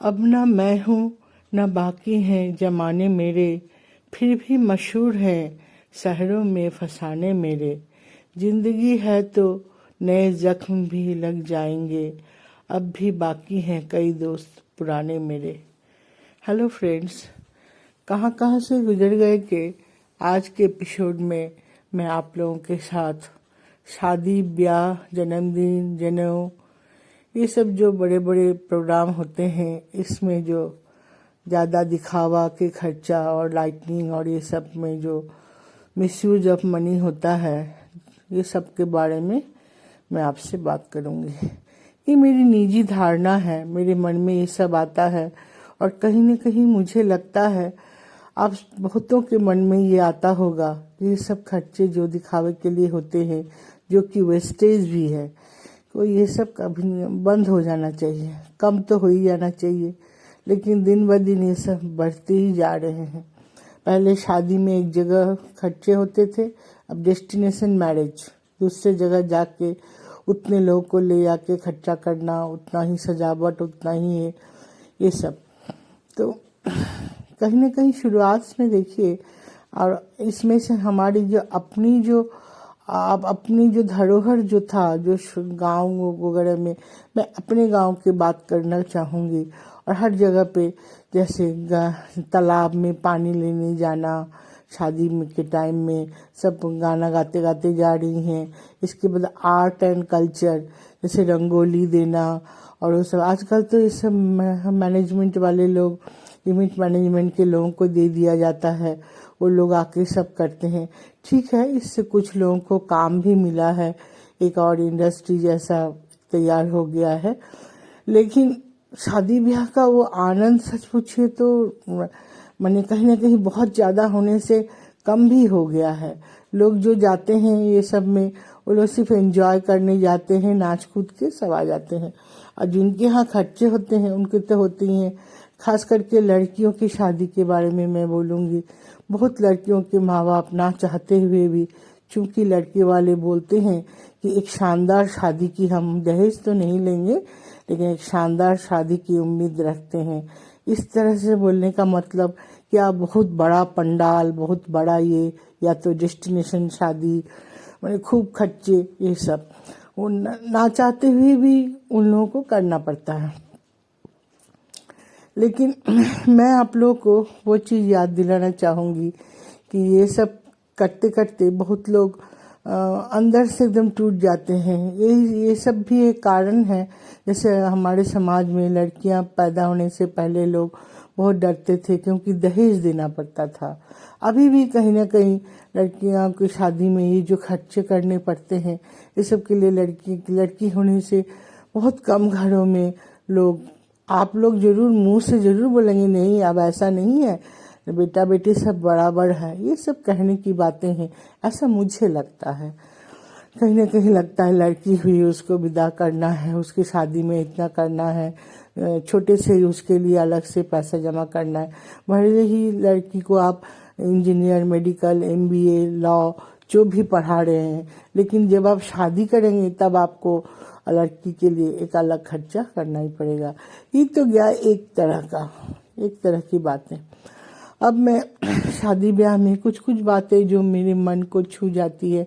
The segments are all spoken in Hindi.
अब न मैं हूँ न बाकी हैं जमाने मेरे, फिर भी मशहूर हैं शहरों में फसाने मेरे। जिंदगी है तो नए जख्म भी लग जाएंगे, अब भी बाकी हैं कई दोस्त पुराने मेरे। हेलो फ्रेंड्स, कहाँ कहाँ से गुजर गए कि आज के एपिसोड में मैं आप लोगों के साथ शादी ब्याह जन्मदिन जनेऊ ये सब जो बड़े बड़े प्रोग्राम होते हैं इसमें जो ज़्यादा दिखावा के खर्चा और लाइटनिंग और ये सब में जो मिसयूज ऑफ मनी होता है, ये सब के बारे में मैं आपसे बात करूँगी। ये मेरी निजी धारणा है, मेरे मन में ये सब आता है और कहीं न कहीं मुझे लगता है आप बहुतों के मन में ये आता होगा कि ये सब खर्चे जो दिखावे के लिए होते हैं, जो कि वेस्टेज भी है, तो ये सब कभी बंद हो जाना चाहिए। कम तो हो ही जाना चाहिए, लेकिन दिन ब दिन ये सब बढ़ते ही जा रहे हैं। पहले शादी में एक जगह खर्चे होते थे, अब डेस्टिनेशन मैरिज, दूसरे जगह जाके उतने लोगों को ले आके खर्चा करना, उतना ही सजावट, उतना ही ये सब। तो कहीं ना कहीं शुरुआत में देखिए, और इसमें से हमारी जो अपनी जो धरोहर जो था, जो गाँव वगैरह में, मैं अपने गांव की बात करना चाहूँगी। और हर जगह पे जैसे तालाब में पानी लेने जाना, शादी के टाइम में सब गाना गाते गाते जा रही हैं। इसके बाद आर्ट एंड कल्चर, जैसे रंगोली देना और वो सब। आजकल तो ये सब मैनेजमेंट वाले लोग, इवेंट मैनेजमेंट के लोगों को दे दिया जाता है, वो लोग आके सब करते हैं। ठीक है, इससे कुछ लोगों को काम भी मिला है, एक और इंडस्ट्री जैसा तैयार हो गया है। लेकिन शादी ब्याह का वो आनंद सच पूछिए तो मैंने कहीं ना कहीं बहुत ज़्यादा होने से कम भी हो गया है। लोग जो जाते हैं ये सब में, वो लोग सिर्फ एंजॉय करने जाते हैं, नाच कूद के सब आ जाते हैं। और जिनके यहाँ खर्चे होते हैं उनके तो होते ही हैं। खास करके लड़कियों की शादी के बारे में मैं बोलूँगी। बहुत लड़कियों के माँ बाप ना चाहते हुए भी, चूंकि लड़के वाले बोलते हैं कि एक शानदार शादी की हम दहेज तो नहीं लेंगे, लेकिन एक शानदार शादी की उम्मीद रखते हैं। इस तरह से बोलने का मतलब कि आप बहुत बड़ा पंडाल, बहुत बड़ा ये, या तो डेस्टिनेशन शादी, मैंने खूब खर्चे, ये सब वो ना चाहते हुए भी उन लोगों को करना पड़ता है। लेकिन मैं आप लोगों को वो चीज़ याद दिलाना चाहूँगी कि ये सब करते करते बहुत लोग अंदर से एकदम टूट जाते हैं। ये सब भी एक कारण है। जैसे हमारे समाज में लड़कियां पैदा होने से पहले लोग बहुत डरते थे, क्योंकि दहेज देना पड़ता था। अभी भी कहीं ना कहीं लड़कियों की शादी में ये जो खर्चे करने पड़ते हैं, ये सब के लिए लड़की होने से बहुत कम घरों में आप लोग जरूर मुंह से जरूर बोलेंगे नहीं अब ऐसा नहीं है, बेटा बेटी सब बराबर है, ये सब कहने की बातें हैं, ऐसा मुझे लगता है। कहीं ना कहीं लगता है लड़की हुई उसको विदा करना है, उसकी शादी में इतना करना है, छोटे से ही उसके लिए अलग से पैसा जमा करना है। भले ही लड़की को आप इंजीनियर, मेडिकल, MBA, लॉ जो भी पढ़ा रहे हैं, लेकिन जब आप शादी करेंगे तब आपको लड़की के लिए एक अलग खर्चा करना ही पड़ेगा। ये तो गया एक तरह की बातें। अब मैं शादी ब्याह में कुछ बातें जो मेरे मन को छू जाती है।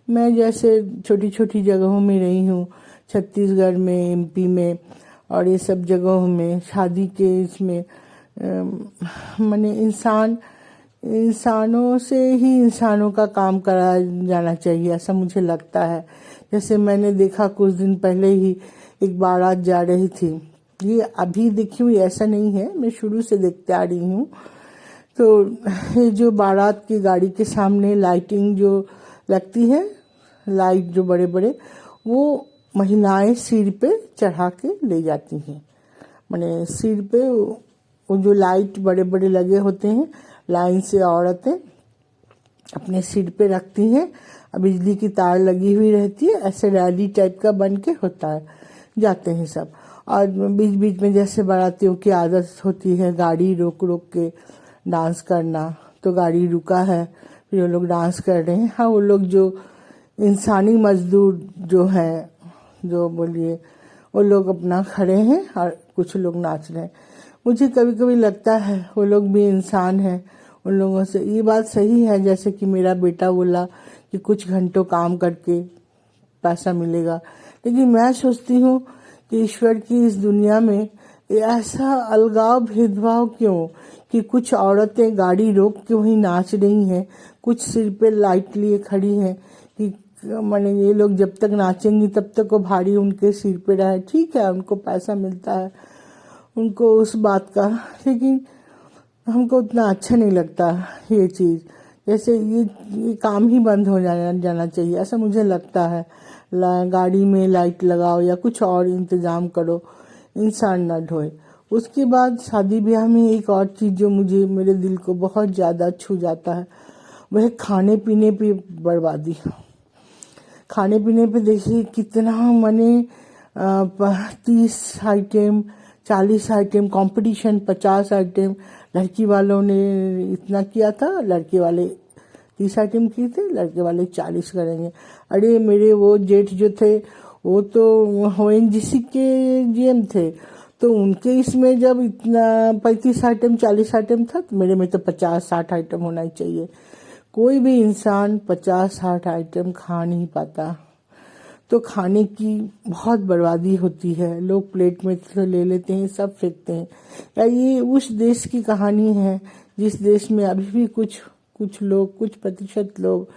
मैं जैसे छोटी छोटी जगहों में रही हूँ, छत्तीसगढ़ में, MP में, और ये सब जगहों में शादी के इसमें माने इंसानों से ही इंसानों का काम कराया जाना चाहिए, ऐसा मुझे लगता है। जैसे मैंने देखा कुछ दिन पहले ही एक बारात जा रही थी। ये अभी देखी हुई ऐसा नहीं है, मैं शुरू से देखते आ रही हूँ। तो ये जो बारात की गाड़ी के सामने लाइटिंग जो लगती है, लाइट जो बड़े बड़े, वो महिलाएं सिर पे चढ़ा के ले जाती हैं। माने सिर पे वो जो लाइट बड़े बड़े लगे होते हैं, लाइन से औरतें अपने सिर पे रखती हैं, बिजली की तार लगी हुई रहती है, ऐसे रैली टाइप का बन के होता है, जाते हैं सब। और बीच बीच में जैसे बारातियों की आदत होती है गाड़ी रोक रोक के डांस करना, तो गाड़ी रुका है, फिर वो लोग डांस कर रहे हैं। हाँ, वो लोग जो इंसानी मजदूर जो हैं, जो बोलिए, वो लोग अपना खड़े हैं और कुछ लोग नाच रहे हैं। मुझे कभी कभी लगता है वो लोग भी इंसान हैं। उन लोगों से ये बात सही है, जैसे कि मेरा बेटा बोला कि कुछ घंटों काम करके पैसा मिलेगा, लेकिन मैं सोचती हूँ कि ईश्वर की इस दुनिया में ये ऐसा अलगाव भेदभाव क्यों, कि कुछ औरतें गाड़ी रोक के वहीं नाच रही हैं, कुछ सिर पे लाइट लिए खड़ी हैं कि माने ये लोग जब तक नाचेंगी तब तक वो भारी उनके सिर पे रहे। ठीक है, उनको पैसा मिलता है उनको उस बात का, लेकिन हमको उतना अच्छा नहीं लगता ये चीज़। जैसे ये काम ही बंद हो जाना चाहिए, ऐसा मुझे लगता है। गाड़ी में लाइट लगाओ या कुछ और इंतज़ाम करो, इंसान ना ढोए। उसके बाद शादी ब्याह में एक और चीज़ जो मुझे मेरे दिल को बहुत ज़्यादा छू जाता है, वह खाने पीने पे बर्बादी। खाने पीने पे देखिए कितना माने 30 आइटम 40 आइटम कंपटीशन, 50 आइटम। लड़की वालों ने इतना किया था, लड़के वाले 30 आइटम किए थे, लड़के वाले 40 करेंगे। अरे मेरे वो जेठ जो थे वो तो ONGC के GM थे, तो उनके इसमें जब इतना 35 आइटम 40 आइटम था, तो मेरे में तो 50-60 आइटम होना ही चाहिए। कोई भी इंसान 50-60 आइटम खा नहीं पाता, तो खाने की बहुत बर्बादी होती है। लोग प्लेट में तो ले लेते हैं, सब फेंकते हैं। या ये उस देश की कहानी है जिस देश में अभी भी कुछ लोग, कुछ प्रतिशत लोग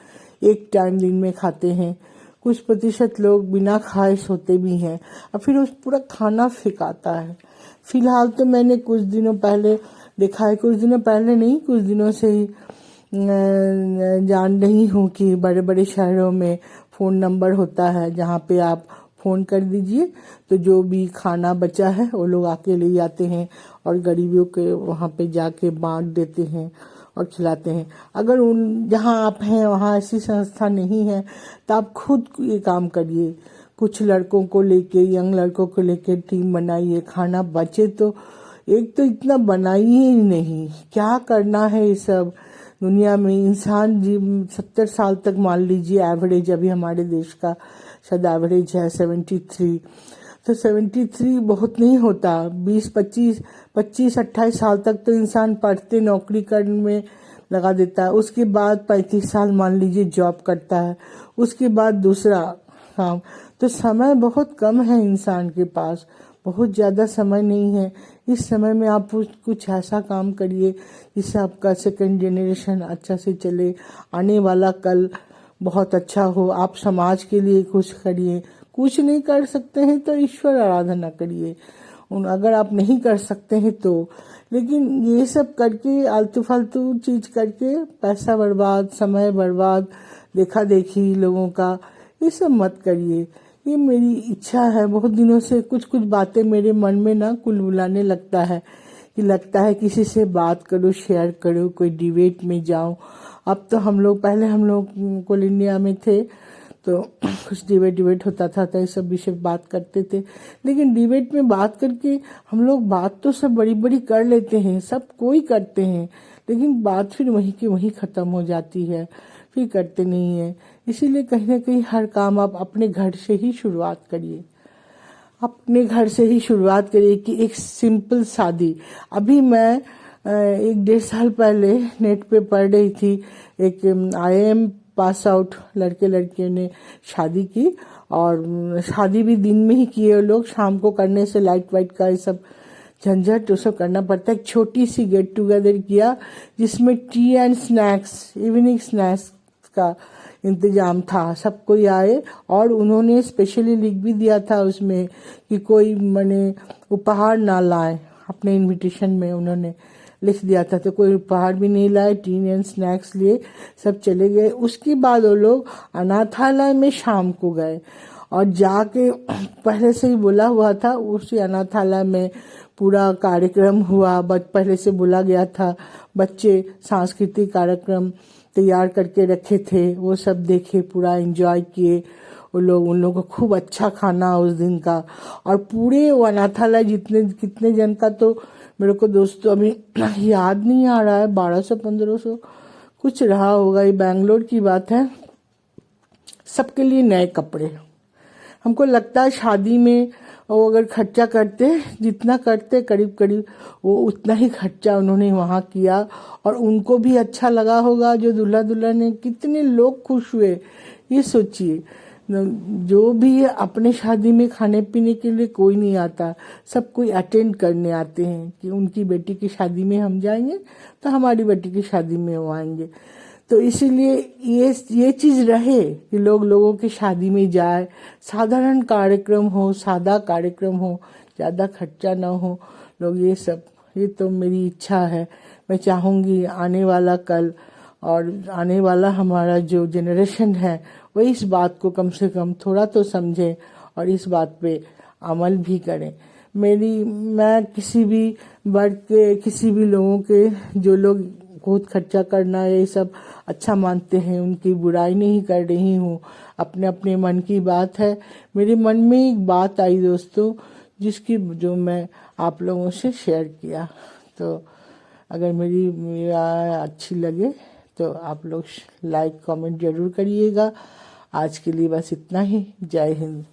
एक टाइम दिन में खाते हैं, कुछ प्रतिशत लोग बिना खाए सोते भी हैं, और फिर उस पूरा खाना फेंकाता है। फिलहाल तो मैंने कुछ दिनों पहले देखा है, कुछ दिनों पहले नहीं, कुछ दिनों से ही जान रही हूँ कि बड़े बड़े शहरों में फ़ोन नंबर होता है जहाँ पे आप फ़ोन कर दीजिए, तो जो भी खाना बचा है वो लोग आके ले जाते हैं और गरीबों के वहाँ पे जाके बांट देते हैं और खिलाते हैं। अगर उन जहाँ आप हैं वहाँ ऐसी संस्था नहीं है तो आप खुद ये काम करिए। कुछ लड़कों को लेके, यंग लड़कों को लेके टीम बनाइए। खाना बचे तो एक तो इतना बनाइए ही नहीं, क्या करना है ये सब। दुनिया में इंसान जी 70 साल तक मान लीजिए एवरेज, अभी हमारे देश का शायद एवरेज है 73, तो 73 बहुत नहीं होता। 25-28 साल तक तो इंसान पढ़ते नौकरी करने में लगा देता है, उसके बाद 35 साल मान लीजिए जॉब करता है, उसके बाद दूसरा काम। तो समय बहुत कम है इंसान के पास, बहुत ज़्यादा समय नहीं है। इस समय में आप कुछ ऐसा काम करिए जिससे आपका सेकंड जनरेशन अच्छा से चले, आने वाला कल बहुत अच्छा हो। आप समाज के लिए कुछ करिए। कुछ नहीं कर सकते हैं तो ईश्वर आराधना करिए, अगर आप नहीं कर सकते हैं तो। लेकिन ये सब करके आलतू फालतू चीज करके पैसा बर्बाद, समय बर्बाद, देखा देखी लोगों का, ये सब मत करिए। ये मेरी इच्छा है बहुत दिनों से। कुछ कुछ बातें मेरे मन में ना कुलबुलाने लगता है कि किसी से बात करो, शेयर करो, कोई डिबेट में जाओ। अब तो पहले हम लोग कोल इंडिया में थे तो कुछ डिबेट होता था तो ये सब विषय बात करते थे। लेकिन डिबेट में बात करके हम लोग बात तो सब बड़ी बड़ी कर लेते हैं, सब कोई करते हैं, लेकिन बात फिर वहीं की वहीं खत्म हो जाती है, फिर करते नहीं है। इसीलिए कहीं ना कहीं हर काम आप अपने घर से ही शुरुआत करिए। अपने घर से ही शुरुआत करिए कि एक सिंपल शादी। अभी मैं 1-1.5 साल पहले नेट पे पढ़ रही थी, एक IIM पास आउट लड़के लड़कियों ने शादी की, और शादी भी दिन में ही किए लोग, शाम को करने से लाइट वाइट का ये सब झंझट तो सब करना पड़ता है। एक छोटी सी गेट टुगेदर किया जिसमें T and snacks, evening snacks का इंतजाम था। सब कोई आए और उन्होंने स्पेशली लिख भी दिया था उसमें कि कोई माने उपहार ना लाए। अपने इनविटेशन में उन्होंने लिख दिया था, तो कोई उपहार भी नहीं लाए, टी एंड स्नैक्स लिए सब चले गए। उसके बाद वो लोग अनाथालय में शाम को गए और जाके पहले से ही बोला हुआ था, उसी अनाथालय में पूरा कार्यक्रम हुआ, पहले से बोला गया था। बच्चे सांस्कृतिक कार्यक्रम तैयार करके रखे थे, वो सब देखे, पूरा एंजॉय किए वो लोग। उन लोगों को खूब अच्छा खाना उस दिन का, और पूरे वो अनाथालय कितने जन का तो मेरे को दोस्तों अभी याद नहीं आ रहा है, 1200-1500 कुछ रहा होगा। ये बैंगलोर की बात है। सबके लिए नए कपड़े। हमको लगता है शादी में और अगर खर्चा करते जितना करते करीब करीब वो उतना ही खर्चा उन्होंने वहाँ किया, और उनको भी अच्छा लगा होगा। जो दूल्हा दुल्हन ने, कितने लोग खुश हुए ये सोचिए। जो भी अपने शादी में खाने पीने के लिए कोई नहीं आता, सब कोई अटेंड करने आते हैं कि उनकी बेटी की शादी में हम जाएंगे तो हमारी बेटी की शादी में वो आएंगे। तो इसीलिए ये चीज़ रहे कि लोगों की शादी में जाए, साधारण कार्यक्रम हो, सादा कार्यक्रम हो, ज़्यादा खर्चा ना हो। लोग ये तो मेरी इच्छा है। मैं चाहूँगी आने वाला कल और आने वाला हमारा जो जनरेशन है वो इस बात को कम से कम थोड़ा तो समझे और इस बात पे अमल भी करें। मैं किसी भी वर्ग के, किसी भी लोगों के, जो लोग बहुत खर्चा करना ये सब अच्छा मानते हैं, उनकी बुराई नहीं कर रही हूँ। अपने अपने मन की बात है। मेरे मन में एक बात आई दोस्तों, जो मैं आप लोगों से शेयर किया। तो अगर मेरी अच्छी लगे तो आप लोग लाइक कमेंट जरूर करिएगा। आज के लिए बस इतना ही। जय हिंद।